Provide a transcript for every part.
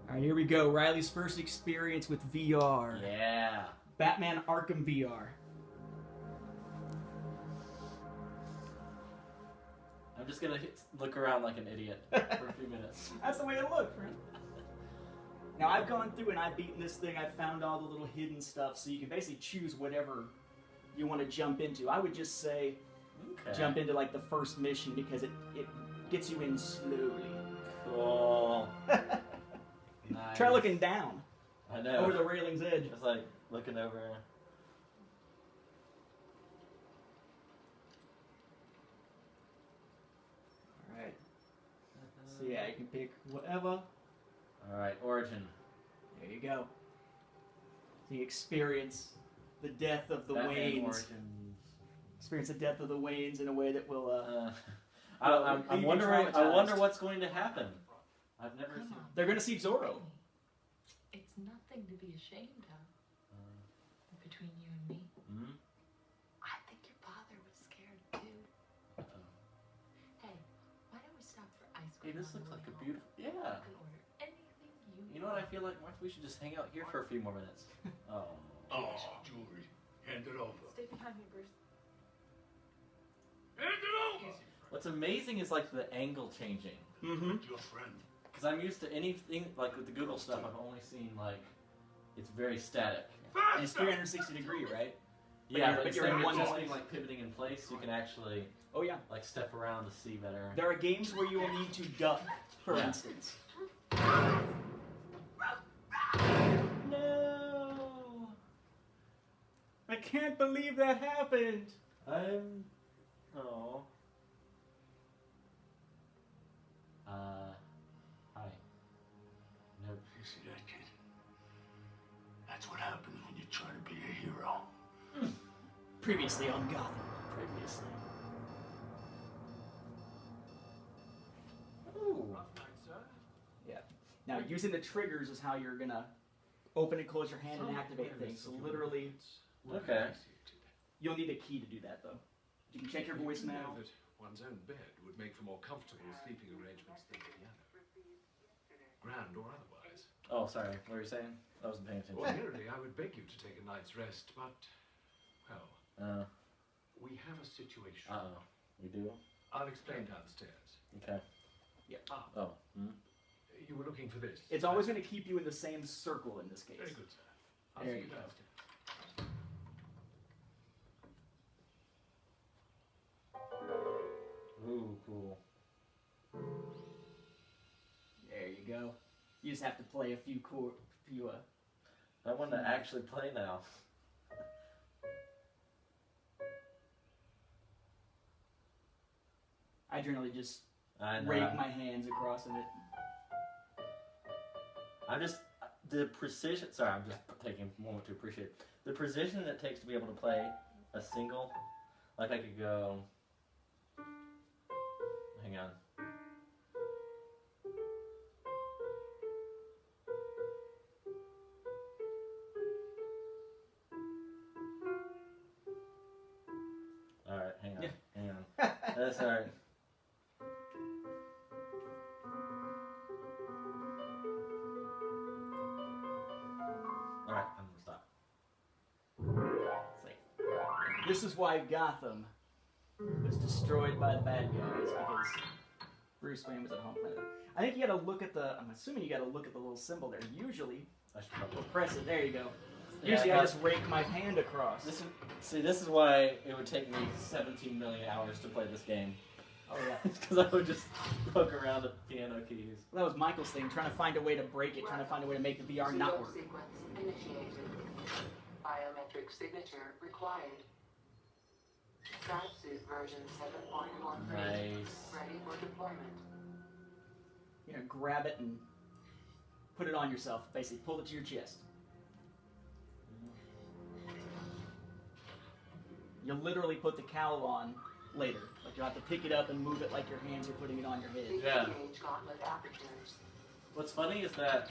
Alright, here we go. Riley's first experience with VR. Yeah. Batman Arkham VR. I'm just gonna look around like an idiot for a few minutes. That's the way to look, right? Now, I've gone through and I've beaten this thing. I've found all the little hidden stuff, so you can basically choose whatever you want to jump into. I would just say jump into, like, the first mission because it gets you in slowly. Cool. Nice. Try looking down. I know. Over the railing's edge. It's like looking over. Alright. So yeah, you can pick whatever. Alright, Origin. There you go. So you experience the death of the Batman Waynes. Origins. Experience the death of the Waynes in a way that will, I'm wondering. I wonder what's going to happen. I've never seen. They're going to see Zorro. It's nothing to be ashamed of. Between you and me. Hmm? I think your father was scared too. Hey, why don't we stop for ice Hey, cream? this looks like a beautiful. Yeah. You can order anything You know what I feel like, Martha? We should just hang out here for a few more minutes. Oh. Oh, jewelry. Hand it over. Stay behind me, Bruce. Hand it over! What's amazing is like the angle changing. Mm-hmm. Your friend. Because I'm used to anything like with the Google stuff. I've only seen like it's very static. And it's 360 degree, right? Yeah, but but you're in one just place. being like pivoting in place, you can actually Oh yeah. like step around to see better. There are games where you will need to duck, for Yeah. instance. No, I can't believe that happened. I'm. Oh. Hi. No. You see that, kid? That's what happens when you try to be a hero. Previously on Gotham. Previously. Ooh. Yeah. Now, using the triggers is how you're gonna open and close your hand and activate things. So literally, Okay. you'll need a key to do that, though. You can check your voicemail. That one's own bed would make for more comfortable sleeping arrangements than the other. Grand or otherwise. Oh, sorry. What were you saying? I wasn't paying attention. Ordinarily, I would beg you to take a night's rest, but, well, we have a situation. Uh-oh. We do? I'll explain downstairs. Okay. Yeah. Oh. Hmm? You were looking for this. It's always going to keep you in the same circle in this case. Very good, sir. I'll There see you you go. downstairs. Ooh, cool. There you go. You just have to play a few I want to actually play now. I generally just I know. rake my hands across in it. I'm just the precision. Sorry, I'm just taking a moment to appreciate the precision it takes to be able to play a single. Like I could go. Hang on. All right, hang on. Yeah. Hang on. That's all right. All right, I'm gonna stop. It's like, this is why Gotham was destroyed by the bad guys, because Bruce Wayne was at home planet. I think you gotta look at the, I'm assuming you gotta look at the little symbol there. Usually, I should probably. press it, there you go. Yeah, Usually I but- just rake my hand across. This is why it would take me 17 million hours to play this game. Oh yeah. Because I would just poke around the piano keys. Well, that was Michael's thing, trying to find a way to break it, trying to find a way to make the VR not work. Sequence initiated. Biometric signature required. Suit version 7.13. Nice. Ready for deployment. You know, grab it and put it on yourself. Basically, pull it to your chest. You'll literally put the cowl on later. Like you'll have to pick it up and move it like your hands are putting it on your head. Yeah. Disengage gauntlet apertures. What's funny is that.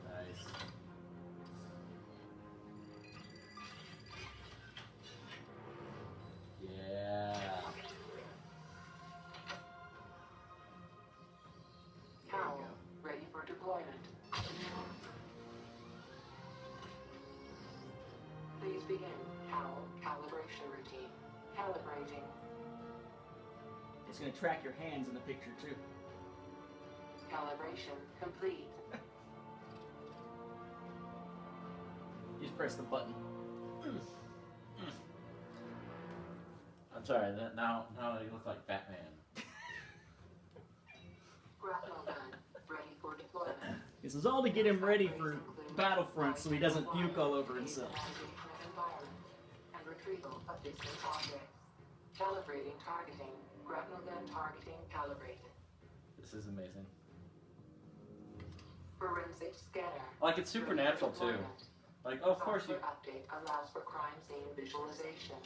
Nice. Yeah. Cowl ready for Calibrating. It's going to track your hands in the picture, too. Calibration complete. Just press the button. I'm sorry, now you look like Batman. Grapnel gun ready for deployment. This is all to get him ready for Battlefront so he doesn't puke all over himself. And retrieval of distant objects. Calibrating targeting. Grapnel gun targeting calibrated. This is amazing. Forensic scanner. Like, it's supernatural, too. Like, oh, of course you... Software update allows for crime scene visualization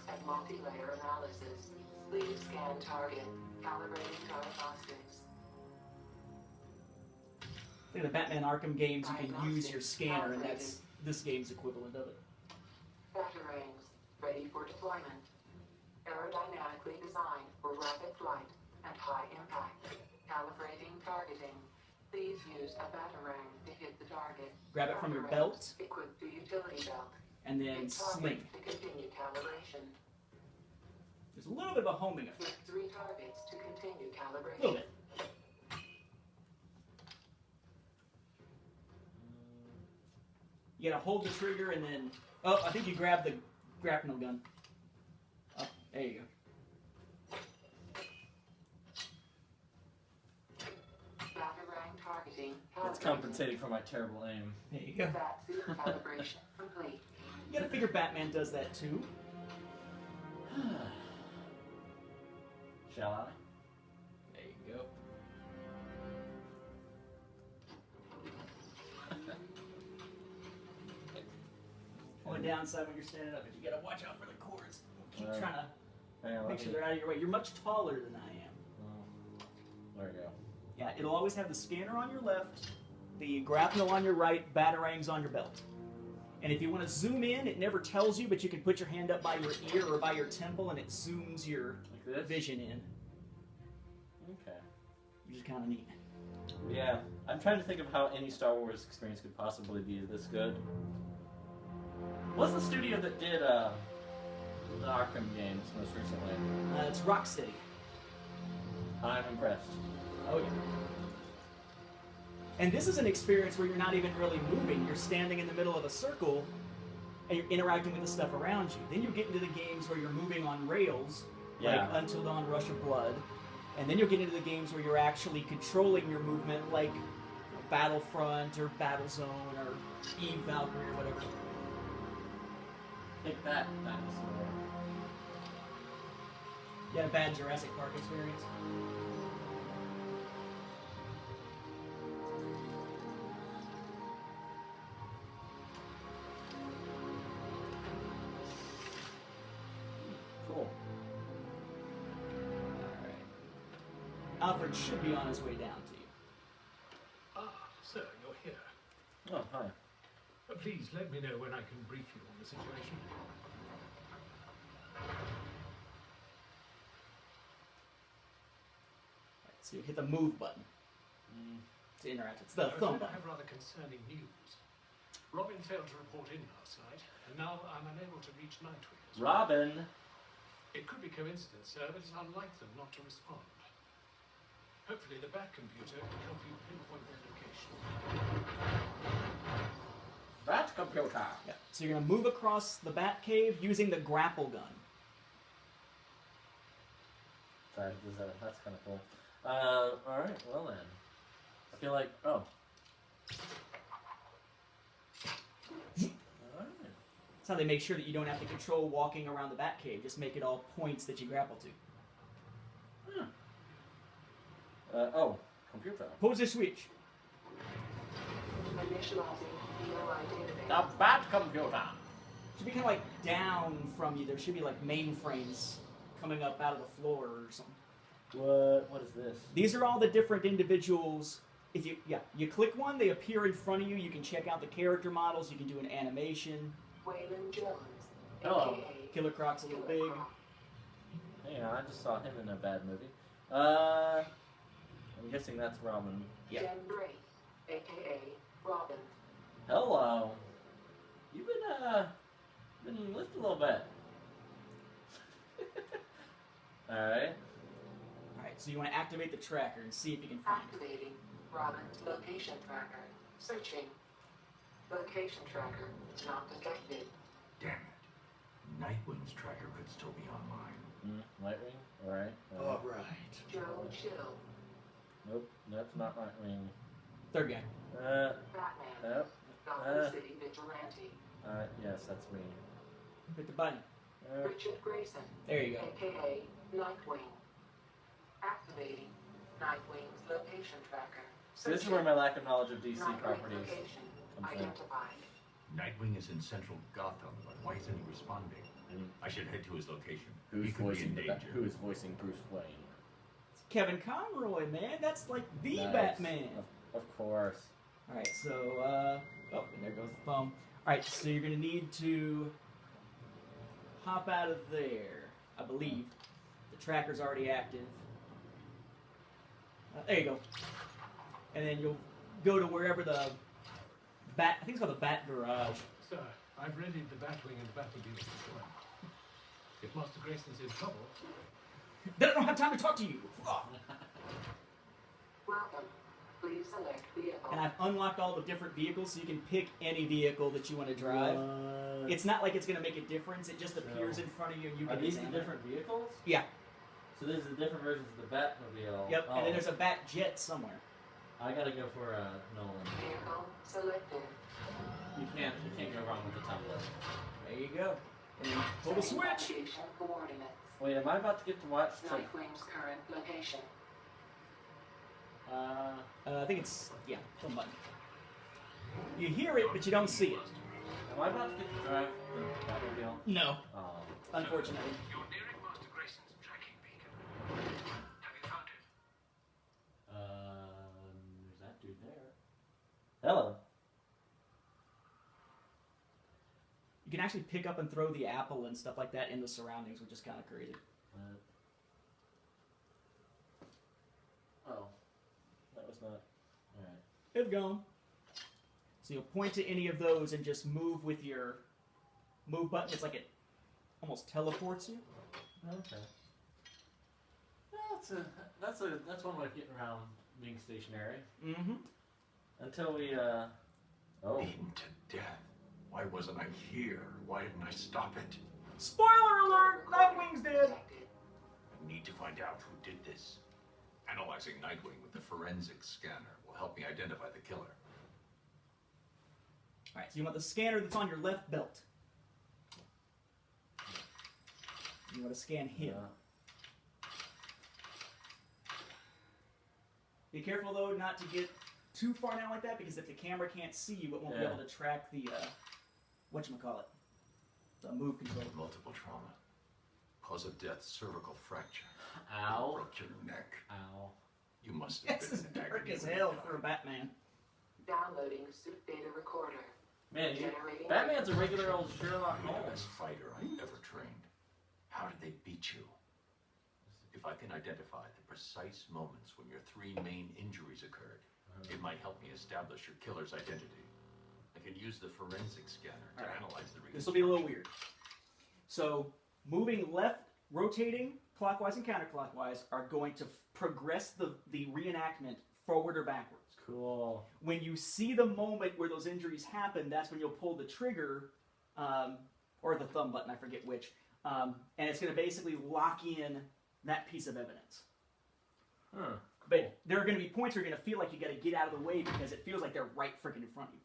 and multi-layer analysis. Please scan target. Calibrating diagnostics. In the Batman Arkham games, you can use your scanner, and that's this game's equivalent of it. Batarangs ready for deployment. Aerodynamically designed for rapid flight and high impact. Calibrating targeting. Please use a batarang to hit the target. Grab it from your Batarangs belt, equip the utility belt. and then Hit sling. target to continue calibration. There's a little bit of a homing effect. Hit 3 targets to continue A calibration. little bit. You gotta hold the trigger and then... Oh, I think you grabbed the grapnel gun. Oh, there you go. Batarang targeting. It's calibrated. compensating for my terrible aim. There you go. Vaccine calibration complete. You gotta figure Batman does that too. Shall I? There you go. Only downside when you're standing up is you gotta watch out for the cords. Keep Right. trying to Hang on, make let sure me- they're out of your way. You're much taller than I am. Oh, there we go. Yeah, it'll always have the scanner on your left, the grapnel on your right, batarangs on your belt. And if you want to zoom in, it never tells you, but you can put your hand up by your ear or by your temple, and it zooms your Like this? vision in, Okay. which is kind of neat. Yeah, I'm trying to think of how any Star Wars experience could possibly be this good. What's the studio that did the Arkham games most recently? It's Rocksteady. I'm impressed. Oh, yeah. And this is an experience where you're not even really moving. You're standing in the middle of a circle, and you're interacting with the stuff around you. Then you get into the games where you're moving on rails, Yeah. like Until Dawn, Rush of Blood. And then you'll get into the games where you're actually controlling your movement, like Battlefront or Battlezone or Eve Valkyrie or whatever. Take that, dinosaur. You had a bad Jurassic Park experience? Cool. Alright. Alfred should be on his way down to you. Ah, sir, you're here. Oh, hi. Please let me know when I can brief you on the situation. Alright, so you hit the move button to interact. It's the I thumb button. have rather concerning news. Robin failed to report in last night, and now I'm unable to reach Nightwing. Robin! It could be coincidence, sir, but it's unlike them not to respond. Hopefully the Bat computer can help you pinpoint their location. Bat computer! Yeah. So you're going to move across the Batcave using the grapple gun. That's kind of cool. Alright, well then. I feel like, oh. Alright. That's how they make sure that you don't have to control walking around the Batcave. Just make it all points that you grapple to. Oh, computer. Pose the switch. Initializing DOI database. The Bat computer! Should be kind of like down from you. There should be like mainframes coming up out of the floor or something. What is this? These are all the different individuals. If you click one, they appear in front of you. You can check out the character models. You can do an animation. Waylon Jones. Hello. AKA Killer Croc's a little Killer big. Croc. Yeah, I just saw him in a bad movie. I'm guessing that's Robin. Yeah. Jen Bray. AKA Robin. Hello. You've been lifted a little bit. Alright. Alright, so you want to activate the tracker and see if you can find it. Activating Robin's location tracker. Searching. Location tracker not detected. Damn it. Nightwing's tracker could still be online. Nightwing? Alright. Alright. Joe Chill. Nope, that's not Nightwing. Third guy. Batman. Nope. Gotham City Vigilante. Yes, that's me. Hit the button. Richard Grayson. There you go. AKA Nightwing. Activating Nightwing's location tracker. So this is where my lack of knowledge of DC Nightwing properties location comes in. identified. Nightwing is in central Gotham, but why isn't he responding? I should head to his location. Who's He could be in voicing danger. who is voicing Bruce Wayne? It's Kevin Conroy, man. That's like the Nice. Batman. Of course. Alright, so, oh, and there goes the phone. Alright, so you're going to need to hop out of there, I believe. The tracker's already active. There you go. And then you'll go to wherever the I think it's called the Bat Garage. Sir, I've readied the Batwing and Batmobile to deploy. If Master Grayson's in trouble... Then I don't have time to talk to you. Welcome. Please select vehicle. And I've unlocked all the different vehicles, so you can pick any vehicle that you want to drive. It's not like it's going to make a difference. It just appears in front of you, and you Are can these the examine it. different vehicles? Yeah. So these are the different versions of the Batmobile. Yep. Oh. And then there's a Bat Jet somewhere. I gotta go for Nolan. Vehicle selected. You can't go wrong with the tumbler. There you go. And then pull the switch. Navigation coordinates. Wait, am I about to get to watch? Nightwing's current location. I think it's, yeah, some button. You hear it, but you don't see it. Am I about to get to drive the Batmobile? No, Oh. unfortunately. You're nearing Master Grayson's tracking beacon. Have you found it? There's that dude there. Hello. You can actually pick up and throw the apple and stuff like that in the surroundings, which is kind of crazy. Oh. That was not... Alright. It's gone. So you'll point to any of those and just move with your move button. It's like it almost teleports you. Okay. That's one way of getting around being stationary. Mm-hmm. Until we, Oh. Beaten to death. Why wasn't I here? Why didn't I stop it? Spoiler alert! Nightwing's dead! I need to find out who did this. Analyzing Nightwing with the forensic scanner will help me identify the killer. Alright, so you want the scanner that's on your left belt. You want to scan him. Be careful, though, not to get too far down like that, because if the camera can't see you, it won't be able to track the, whatchamacallit, the move control. Multiple trauma. Cause of death, cervical fracture. Ow. Broke your neck. Ow. You must have That's been as in dark agony as when hell you for a died. Batman. Downloading suit data recorder. Man, Generating Batman's a regular old Sherlock You're the Holmes. best fighter I've ever trained. How did they beat you? If I can identify the precise moments when your three main injuries occurred, it might help me establish your killer's identity. I can use the forensic scanner to analyze the reconstruction. This will be a little weird. So, moving left, rotating clockwise and counterclockwise are going to progress the reenactment forward or backwards. Cool. When you see the moment where those injuries happen, that's when you'll pull the trigger, or the thumb button, I forget which, and it's going to basically lock in that piece of evidence. Huh. But there are going to be points where you're going to feel like you got to get out of the way because it feels like they're right freaking in front of you.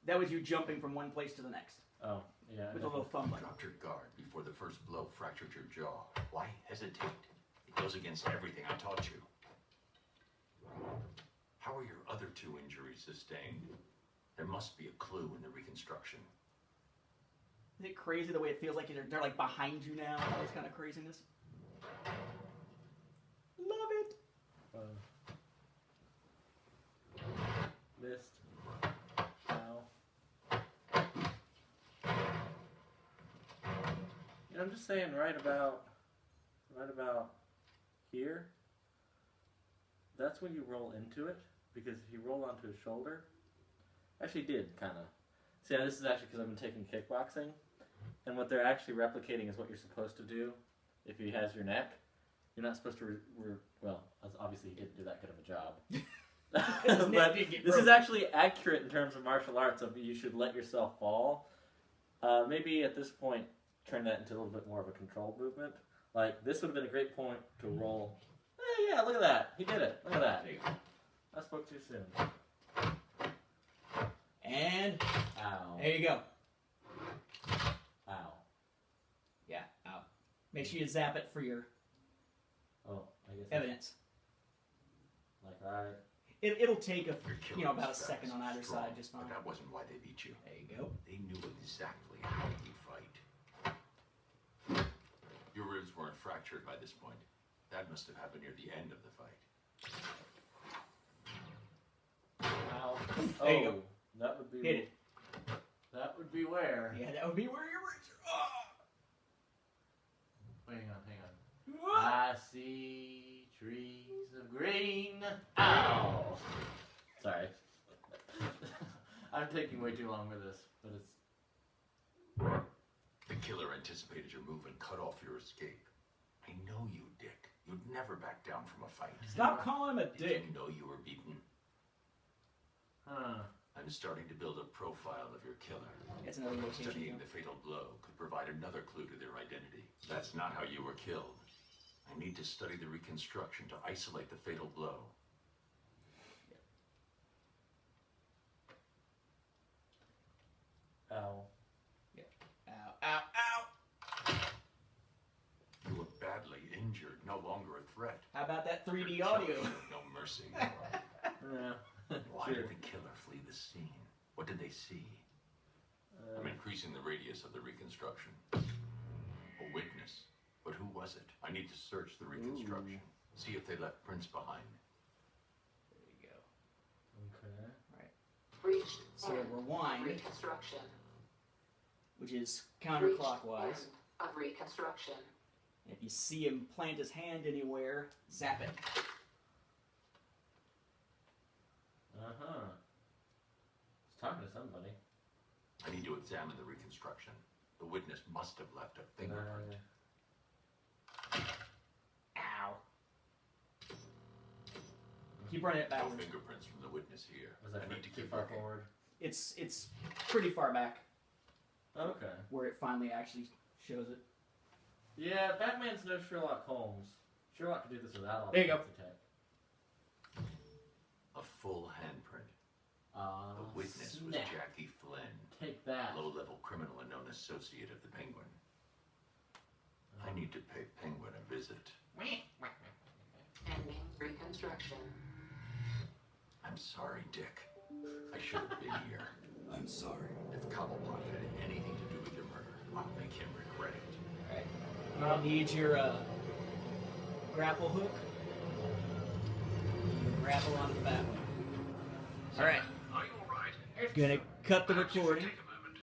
That was you jumping from one place to the next. Oh, yeah. With a little thumb You button. dropped your guard before the first blow fractured your jaw. Why hesitate? It goes against everything I taught you. How are your other two injuries sustained? There must be a clue in the reconstruction. Isn't it crazy the way it feels like they're like behind you now? All this kind of craziness. Love it. Missed. Ow. You know, I'm just saying, right about here, that's when you roll into it, because if you roll onto his shoulder, actually did, kind of. See, this is actually because I've been taking kickboxing, and what they're actually replicating is what you're supposed to do if he has your neck, you're not supposed to. Well, obviously he didn't do that good of a job. But this is actually accurate in terms of martial arts. Of you should let yourself fall. Maybe at this point, turn that into a little bit more of a controlled movement. Like this would have been a great point to roll. Hey, yeah, look at that. He did it. Look at that. There you go. I spoke too soon. And Ow. there you go. Ow. Yeah, ow. Make sure you zap it for your Oh, I guess. evidence. Like right. It'll take Your killing about a stats second on either strong, side, just fine. But that wasn't why they beat you. There you go. They knew exactly how you fight. Your ribs weren't fractured by this point. That must have happened near the end of the fight. Ow. There you go. That would be. Hit it. That would be where. Yeah, that would be where your ribs are. Hang on. I see trees of green. Ow! Sorry. I'm taking way too long with this, but it's. The killer anticipated your move and cut off your escape. I know you, Dick. You'd never back down from a fight. Stop calling him a dick. Did you know you were beaten? Huh. I'm starting to build a profile of your killer. That's another location. Studying the fatal blow could provide another clue to their identity. That's not how you were killed. I need to study the reconstruction to isolate the fatal blow. Ow. Ow, ow, ow. You were badly injured, no longer a threat. How about that 3D Your audio? killer showed no mercy. Yeah. Why did the killer flee the scene? What did they see? I'm increasing the radius of the reconstruction. A witness. But who was it? I need to search the reconstruction. See if they left prints behind. There you go. Okay. Right. Reached So end rewind, reconstruction. which is Reached counterclockwise. end of reconstruction. If you see him plant his hand anywhere, zap it. Uh-huh. He's talking to somebody. I need to examine the reconstruction. The witness must have left a fingerprint. Ow. Keep running it No backwards. fingerprints from the witness here. Was that I need to too keep far looking. forward? It's pretty far back Okay. where it finally actually shows it. Yeah, Batman's no Sherlock Holmes. Sherlock could do this without all There you the go. attack. A full handprint. Ah, The witness was snap. Jackie Flynn, Take that. low-level criminal and known associate of the Penguin. I need to pay Penguin a visit. Ending reconstruction. I'm sorry, Dick. I should have been here. I'm sorry. If Cobblepot had anything to do with your murder, I'll make him regret it. Alright. I'll need your grapple hook. Grapple onto the Batwing. Alright. Are you alright? Gonna cut the recording.